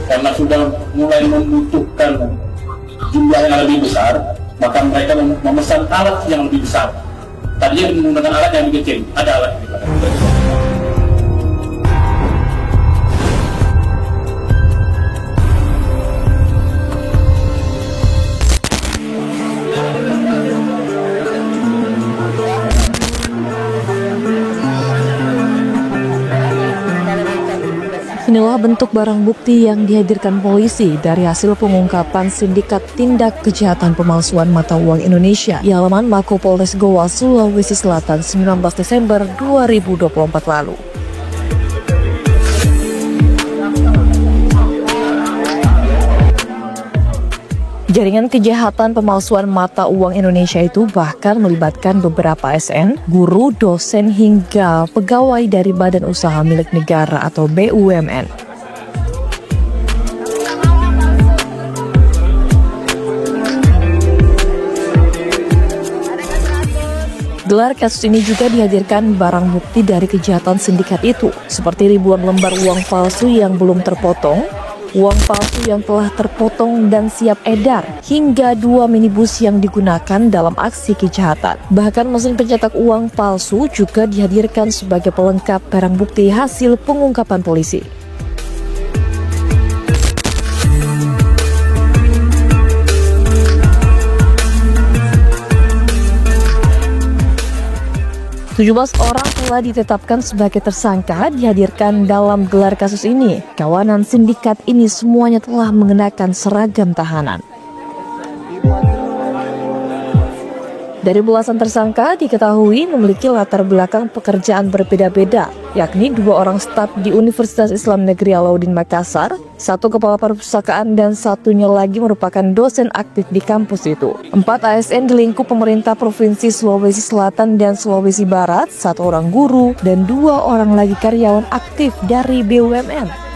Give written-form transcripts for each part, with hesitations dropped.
karena sudah mulai membutuhkan jumlah yang lebih besar, maka mereka memesan alat yang lebih besar. Tadinya menggunakan alat yang lebih kecil, ada alat di belakang. Inilah bentuk barang bukti yang dihadirkan polisi dari hasil pengungkapan sindikat tindak kejahatan pemalsuan mata uang Indonesia di halaman Mako Polres Goa, Sulawesi Selatan 19 Desember 2024 lalu. Jaringan kejahatan pemalsuan mata uang Indonesia itu bahkan melibatkan beberapa ASN, guru, dosen, hingga pegawai dari Badan Usaha Milik Negara atau BUMN. Gelar kasus ini juga dihadirkan barang bukti dari kejahatan sindikat itu, seperti ribuan lembar uang palsu yang belum terpotong, uang palsu yang telah terpotong dan siap edar, hingga 2 minibus yang digunakan dalam aksi kejahatan. Bahkan mesin pencetak uang palsu juga dihadirkan sebagai pelengkap barang bukti hasil pengungkapan polisi. Tujuh 17 orang telah ditetapkan sebagai tersangka dihadirkan dalam gelar kasus ini. Kawanan sindikat ini semuanya telah mengenakan seragam tahanan. Dari belasan tersangka diketahui memiliki latar belakang pekerjaan berbeda-beda, yakni 2 orang staf di Universitas Islam Negeri Alauddin Makassar, 1 kepala perpustakaan dan 1-nya lagi merupakan dosen aktif di kampus itu. 4 ASN di lingkup pemerintah Provinsi Sulawesi Selatan dan Sulawesi Barat, 1 orang guru, dan 2 orang lagi karyawan aktif dari BUMN.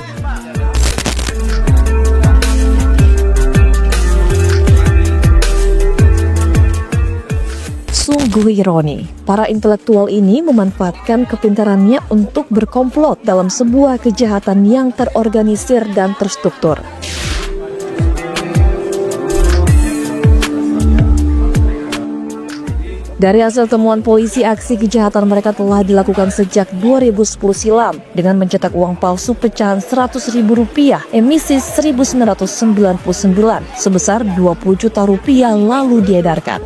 Sungguh ironi, para intelektual ini memanfaatkan kepintarannya untuk berkomplot dalam sebuah kejahatan yang terorganisir dan terstruktur. Dari hasil temuan polisi, aksi kejahatan mereka telah dilakukan sejak 2010 silam dengan mencetak uang palsu pecahan Rp100.000 emisi 1999 sebesar Rp20 juta lalu diedarkan.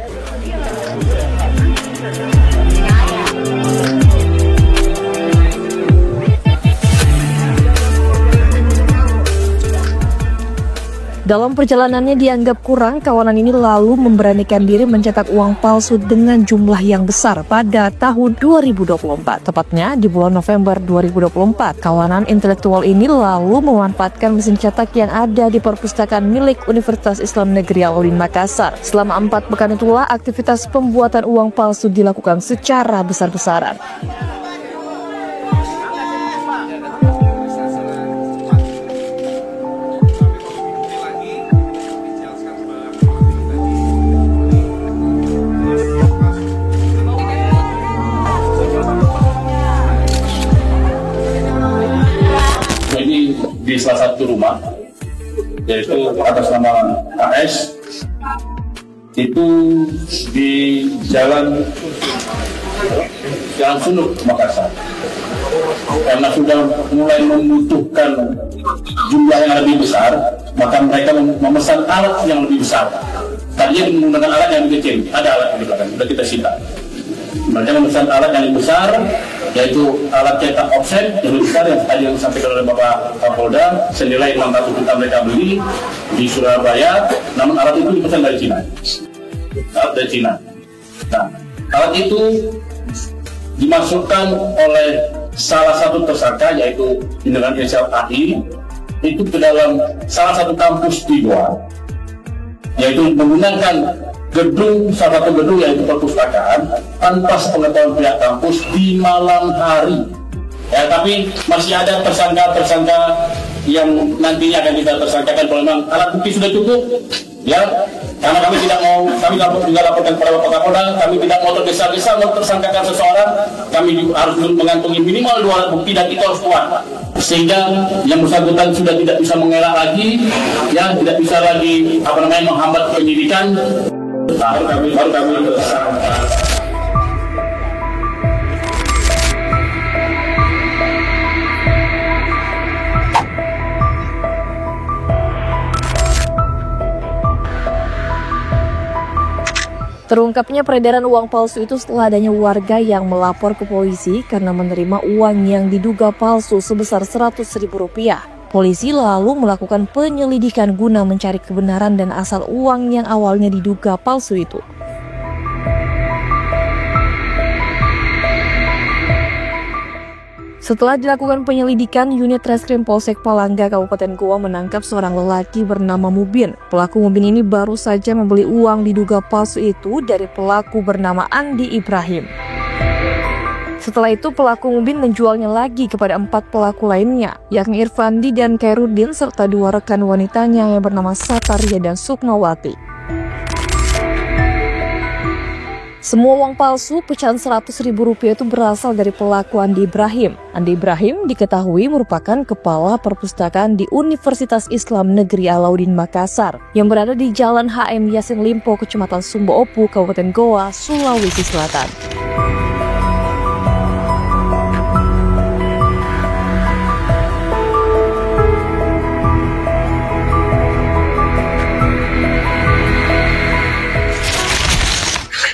Dalam perjalanannya dianggap kurang, kawanan ini lalu memberanikan diri mencetak uang palsu dengan jumlah yang besar pada tahun 2024. Tepatnya di bulan November 2024, kawanan intelektual ini lalu memanfaatkan mesin cetak yang ada di perpustakaan milik Universitas Islam Negeri Alauddin Makassar. Selama 4 pekan itulah aktivitas pembuatan uang palsu dilakukan secara besar-besaran. Di salah satu rumah, yaitu atas nama AS, itu di Jalan Sunuk, Makassar. Karena sudah mulai membutuhkan jumlah yang lebih besar, maka mereka memesan alat yang lebih besar. Tadinya menggunakan alat yang lebih kecil, ada alat di belakang, sudah kita sita. Mereka memesan alat yang lebih besar, yaitu alat cetak offset yang lebih besar yang tadi yang disampaikan oleh Bapak Kapolda, senilai 600 juta mereka beli di Surabaya, namun alat itu dipesan dari Cina. Alat dari Cina. Nah, alat itu dimasukkan oleh salah satu tersangka, yaitu dengan inisial AI, itu ke dalam salah satu kampus di Goa, yaitu menggunakan salah satu gedung yaitu perpustakaan tanpa sepengetahuan pihak kampus di malam hari. Ya, tapi masih ada tersangka-tersangka yang nantinya akan kita tersangkakan kalau memang alat bukti sudah cukup, ya, Karena kami juga laporkan kepada Bapak Kapolda, kami tidak mau tergesa-gesa tersangkakan seseorang, kami harus mengantongi minimal 2 alat bukti dan itu harus kuat. Sehingga yang bersangkutan sudah tidak bisa mengelak lagi, ya tidak bisa lagi menghambat penyidikan. Baru kami tersangka. Terungkapnya peredaran uang palsu itu setelah adanya warga yang melapor ke polisi karena menerima uang yang diduga palsu sebesar Rp100.000. Polisi lalu melakukan penyelidikan guna mencari kebenaran dan asal uang yang awalnya diduga palsu itu. Setelah dilakukan penyelidikan, unit Reskrim Polsek Palangga, Kabupaten Goa menangkap seorang lelaki bernama Mubin. Pelaku Mubin ini baru saja membeli uang diduga palsu itu dari pelaku bernama Andi Ibrahim. Setelah itu, pelaku Mubin menjualnya lagi kepada 4 pelaku lainnya, yakni Irfandi dan Khairudin serta 2 rekan wanitanya yang bernama Sataria dan Sukmawati. Semua uang palsu pecahan Rp100.000 itu berasal dari pelaku Andi Ibrahim. Andi Ibrahim diketahui merupakan kepala perpustakaan di Universitas Islam Negeri Alauddin Makassar yang berada di Jalan HM Yasin Limpo, Kecamatan Sumba Opu, Kabupaten Goa, Sulawesi Selatan.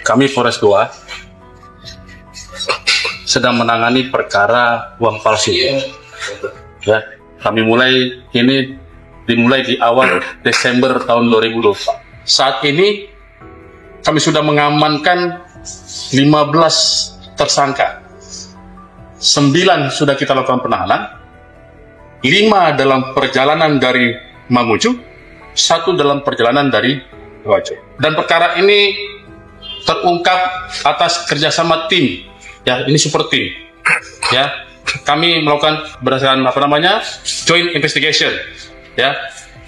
Kami Polres Goa sedang menangani perkara uang palsu. Ya, kami dimulai di awal Desember tahun 2020. Saat ini kami sudah mengamankan 15 tersangka. 9 sudah kita lakukan penahanan, 5 dalam perjalanan dari Mamuju, 1 dalam perjalanan dari Wajo. Dan perkara ini terungkap atas kerjasama tim, ya ini super tim, ya kami melakukan berdasarkan joint investigation, ya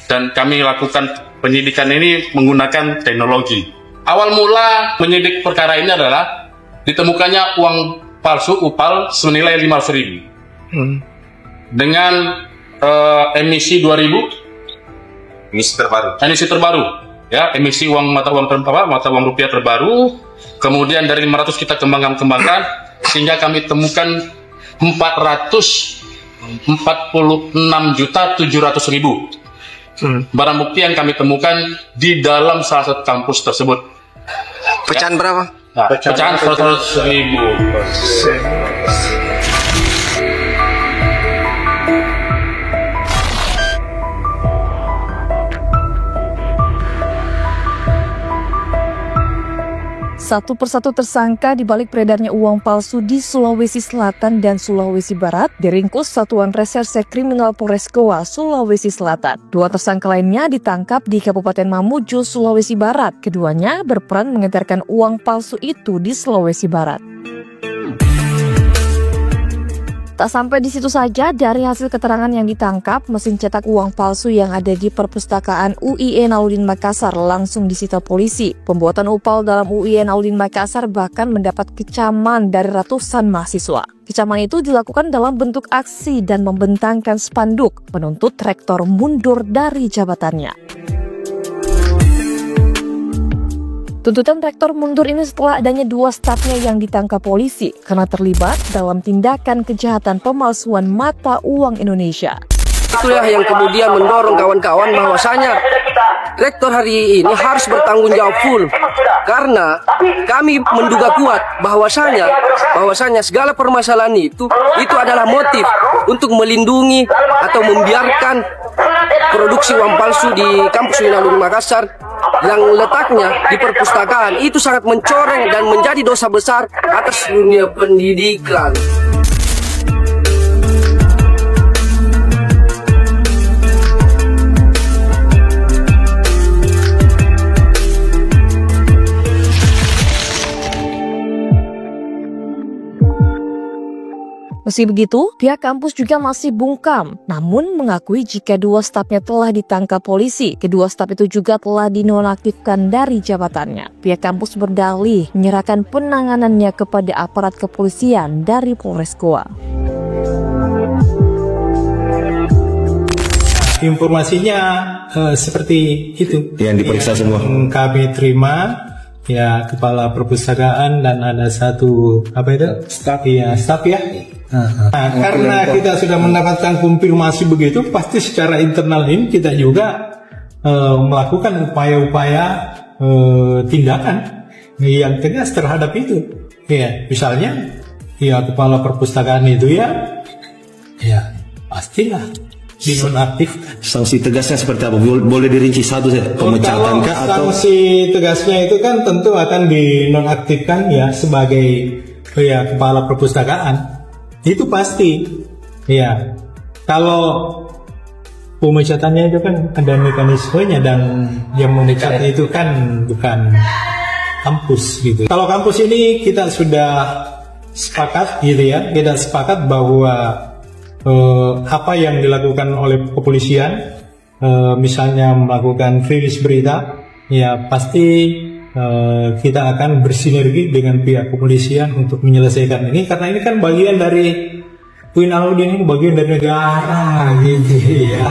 dan kami lakukan penyidikan ini menggunakan teknologi. Awal mula menyidik perkara ini adalah ditemukannya uang palsu UPAL senilai 500.000 dengan emisi 2000, emisi terbaru. Ya, emisi mata uang rupiah terbaru, kemudian dari 500 kita kembangkan sehingga kami temukan 446.700.000 barang bukti yang kami temukan di dalam salah satu kampus tersebut. Pecahan berapa? Nah, pecahan 100.000. Satu persatu tersangka di balik peredarnya uang palsu di Sulawesi Selatan dan Sulawesi Barat diringkus Satuan Reserse Kriminal Polres Goa, Sulawesi Selatan. 2 tersangka lainnya ditangkap di Kabupaten Mamuju, Sulawesi Barat. Keduanya berperan mengedarkan uang palsu itu di Sulawesi Barat. Tak sampai di situ saja, dari hasil keterangan yang ditangkap, mesin cetak uang palsu yang ada di perpustakaan UIN Alauddin Makassar langsung disita polisi. Pembuatan UPAL dalam UIN Alauddin Makassar bahkan mendapat kecaman dari ratusan mahasiswa. Kecaman itu dilakukan dalam bentuk aksi dan membentangkan spanduk menuntut rektor mundur dari jabatannya. Tuntutan rektor mundur ini setelah adanya 2 stafnya yang ditangkap polisi karena terlibat dalam tindakan kejahatan pemalsuan mata uang Indonesia. Itulah yang kemudian mendorong kawan-kawan bahwasanya rektor hari ini harus bertanggung jawab full, karena kami menduga kuat bahwasanya segala permasalahan itu adalah motif untuk melindungi atau membiarkan produksi uang palsu di kampus UIN Alauddin Makassar yang letaknya di perpustakaan. Itu sangat mencoreng dan menjadi dosa besar atas dunia pendidikan. Meski begitu, pihak kampus juga masih bungkam, namun mengakui jika 2 stafnya telah ditangkap polisi. Kedua staf itu juga telah dinonaktifkan dari jabatannya. Pihak kampus berdalih menyerahkan penanganannya kepada aparat kepolisian dari Polres Goa. Informasinya seperti itu. Yang diperiksa semua. Kami terima. Ya, kepala perpustakaan dan ada satu staf ya. Nah, karena kita sudah mendapatkan konfirmasi begitu, pasti secara internal ini kita juga melakukan upaya-upaya tindakan yang tegas terhadap itu. Ya, misalnya, ya kepala perpustakaan itu ya pastilah dinonaktifkan. Sanksi tegasnya seperti apa? Boleh dirinci satu saja? Pemecatan kah atau? Sanksi tegasnya itu kan tentu akan dinonaktifkan ya sebagai kepala perpustakaan. Itu pasti. Ya. Kalau pemecatannya itu kan ada mekanismenya dan yang memecat itu kan bukan kampus gitu. Kalau kampus ini kita sudah sepakat gitu ya. Kita sepakat bahwa apa yang dilakukan oleh kepolisian, misalnya melakukan rilis berita, ya pasti kita akan bersinergi dengan pihak kepolisian untuk menyelesaikan ini, karena ini kan bagian dari Queen Alauddin, ini bagian dari negara gitu ya.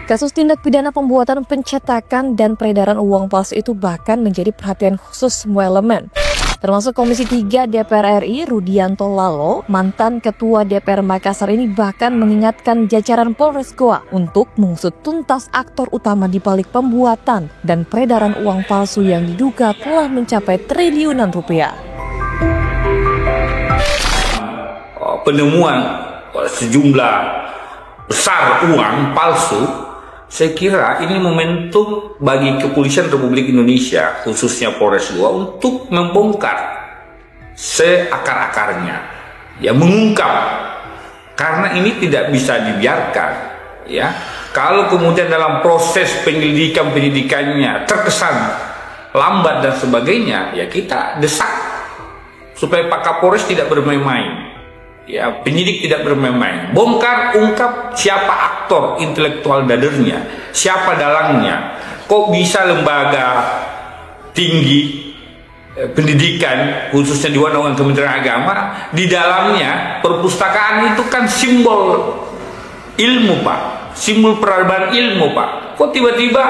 Kasus tindak pidana pembuatan, pencetakan, dan peredaran uang palsu itu bahkan menjadi perhatian khusus semua elemen. Termasuk Komisi 3 DPR RI Rudianto Lalo, mantan Ketua DPR Makassar ini bahkan mengingatkan jajaran Polres Goa untuk mengusut tuntas aktor utama di balik pembuatan dan peredaran uang palsu yang diduga telah mencapai triliunan rupiah. Penemuan sejumlah besar uang palsu, saya kira ini momentum bagi kepolisian Republik Indonesia, khususnya Polres Goa, untuk membongkar seakar-akarnya, ya mengungkap, karena ini tidak bisa dibiarkan, ya. Kalau kemudian dalam proses penyidikannya terkesan lambat dan sebagainya, ya kita desak supaya Pak Kapolres tidak bermain-main. Ya, penyidik tidak bermain-main. Bongkar, ungkap siapa aktor intelektual dadernya, siapa dalangnya. Kok bisa lembaga tinggi pendidikan, khususnya di naungan Kementerian Agama, di dalamnya perpustakaan itu kan simbol ilmu, Pak, simbol peradaban ilmu, Pak. Kok tiba-tiba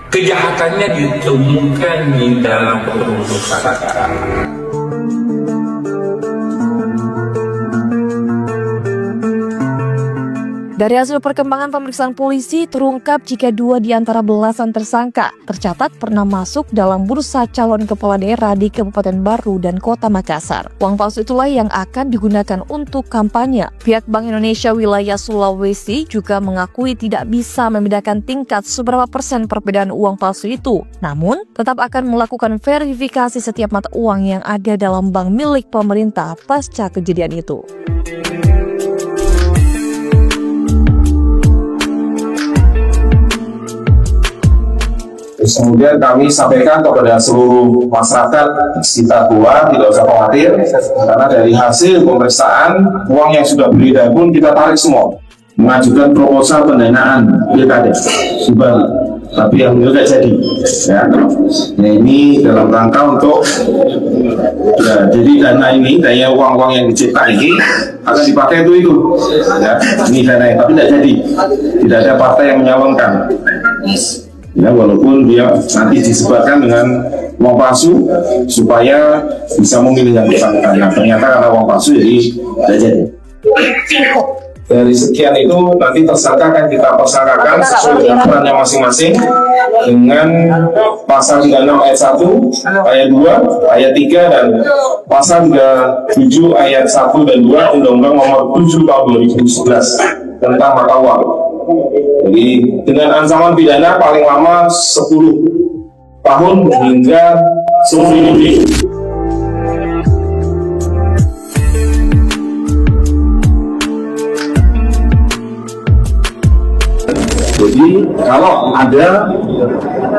kejahatannya ditemukan di dalam perpustakaan? Dari hasil perkembangan pemeriksaan polisi, terungkap jika 2 di antara belasan tersangka tercatat pernah masuk dalam bursa calon kepala daerah di Kabupaten Baru dan Kota Makassar. Uang palsu itulah yang akan digunakan untuk kampanye. Pihak Bank Indonesia wilayah Sulawesi juga mengakui tidak bisa membedakan tingkat seberapa persen perbedaan uang palsu itu. Namun, tetap akan melakukan verifikasi setiap mata uang yang ada dalam bank milik pemerintah pasca kejadian itu. Terus kemudian kami sampaikan kepada seluruh masyarakat sekitar Goa, tidak usah khawatir, karena dari hasil pemeriksaan uang yang sudah beredar pun kita tarik semua, mengajukan proposal pendanaan pilkada Subang, tapi yang tidak jadi. Ya. Nah, ini dalam rangka untuk jadi dana ini, daya uang-uang yang dicipta ini akan dipakai untuk itu. Ya, ini dana, tapi tidak jadi, tidak ada partai yang menyalonkan. Ya, walaupun dia nanti disebarkan dengan uang palsu supaya bisa memilih yang bersangkutan. Nah, ternyata karena uang palsu jadi tidak jadi. Dari sekian itu nanti tersangka akan kita persangkakan sesuai dengan perannya masing-masing dengan pasal 36 ayat 1, ayat 2, ayat 3 dan pasal 37 ayat 1 dan 2 Undang-Undang Nomor 7 Tahun 2011 tentang mata uang. Jadi dengan ancaman pidana paling lama 10 tahun hingga 10 lebih. Jadi kalau ada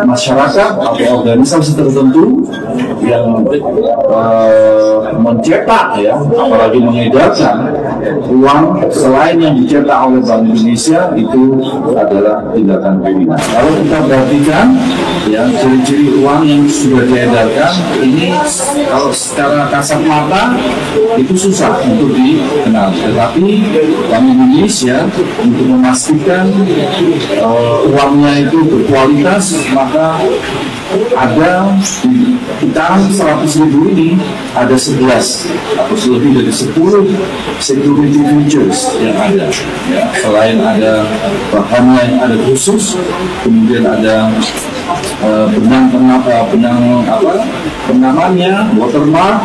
masyarakat atau organisasi tertentu yang mencetak ya, apalagi mengedarkan uang selain yang dicetak oleh Bank Indonesia itu adalah tindakan kriminal. Kalau kita perhatikan ya, ciri-ciri uang yang sudah diedarkan ini kalau secara kasat mata itu susah untuk dikenal, tetapi Bank Indonesia untuk memastikan uangnya itu berkualitas, maka ada di utang 100.000 ini ada 11 atau lebih dari 10 security features yang ada ya. Selain ada bahannya yang ada khusus, kemudian ada pengamannya, watermark,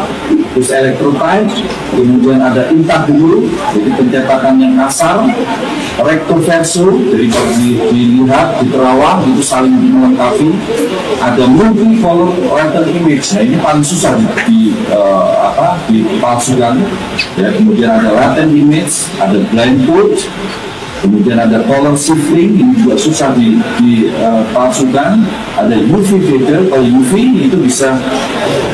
terus electrotype, kemudian ada intah dulu, jadi pencetakan yang kasar, recto verso, jadi kalau dilihat di terawang itu saling melengkapi, ada multi color written image, nah ini paling susah dipalsukan, ya, kemudian ada latent image, ada blind code, kemudian ada color shifting, ini juga susah dipalsukan, ada UV filter, kalau UV itu bisa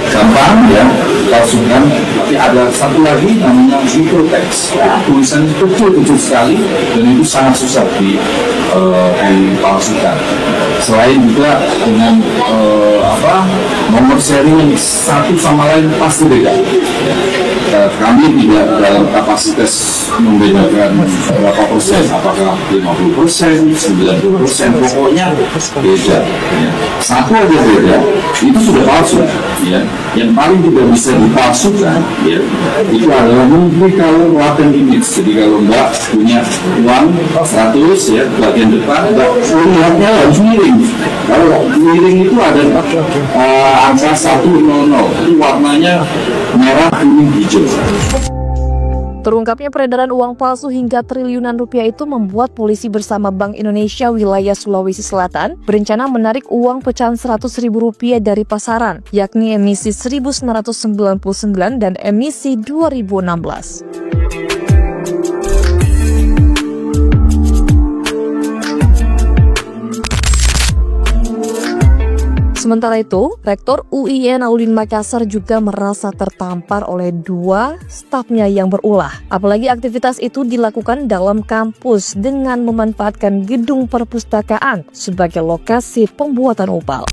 gampang ya dipalsukan, tapi ada satu lagi namanya microtext, tulisan kecil sekali dan itu sangat susah dipalsukan. Selain juga dengan nomor seri yang satu sama lain pasti beda. Kami tidak dalam kapasitas membedakan berapa persen, apakah 50%, 90%, pokoknya beda. Ya. Satu aja beda, itu sudah palsu. Ya. Yang paling tidak bisa dipalsukan, ya, itu adalah kalau latent image. Jadi kalau Mbak punya uang 100, ya, bagian depan, Mbak lihatnya harus miring. Kalau miring itu ada angka 100, itu warnanya merah, kuning, hijau. Terungkapnya peredaran uang palsu hingga triliunan rupiah itu membuat polisi bersama Bank Indonesia wilayah Sulawesi Selatan berencana menarik uang pecahan Rp100.000 dari pasaran, yakni emisi 1999 dan emisi 2016. Sementara itu, Rektor UIN Alauddin Makassar juga merasa tertampar oleh dua stafnya yang berulah. Apalagi aktivitas itu dilakukan dalam kampus dengan memanfaatkan gedung perpustakaan sebagai lokasi pembuatan opal.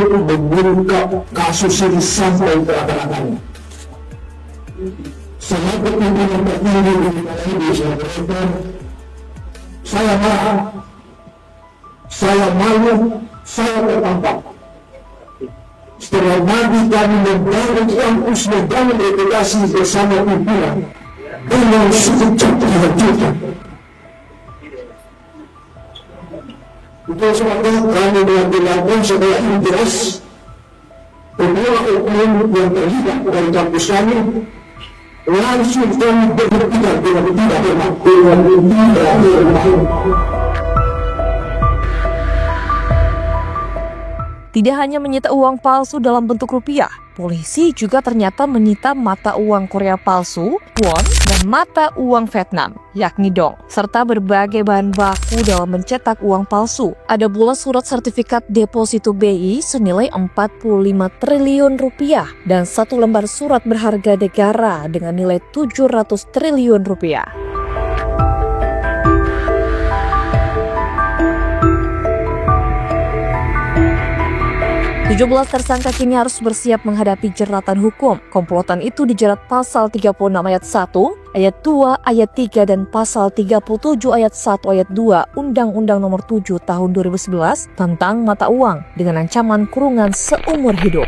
Untuk mengungkap kasus ini sampai ke akar-akarnya. Sebagai pimpinan tertinggi di Indonesia, saya marah, saya malu, saya tertampar. Setelah Nabi kami membangun kampus, membangun reputasi bersama pimpinan dengan sekejap terhancurkan. Itu sebabnya kami mengambil langkah setelah ini jelas kedua oknum yang terlibat dalam kampus kami langsung kami berhentikan dengan tidak hormat. Tidak hanya menyita uang palsu dalam bentuk rupiah, polisi juga ternyata menyita mata uang Korea palsu, won, dan mata uang Vietnam, yakni dong, serta berbagai bahan baku dalam mencetak uang palsu. Ada pula surat sertifikat deposito BI senilai 45 triliun rupiah dan satu lembar surat berharga negara dengan nilai 700 triliun rupiah. 17 tersangka kini harus bersiap menghadapi jeratan hukum. Komplotan itu dijerat pasal 36 ayat 1, ayat 2, ayat 3, dan pasal 37 ayat 1, ayat 2 Undang-Undang Nomor 7 Tahun 2011 tentang mata uang dengan ancaman kurungan seumur hidup.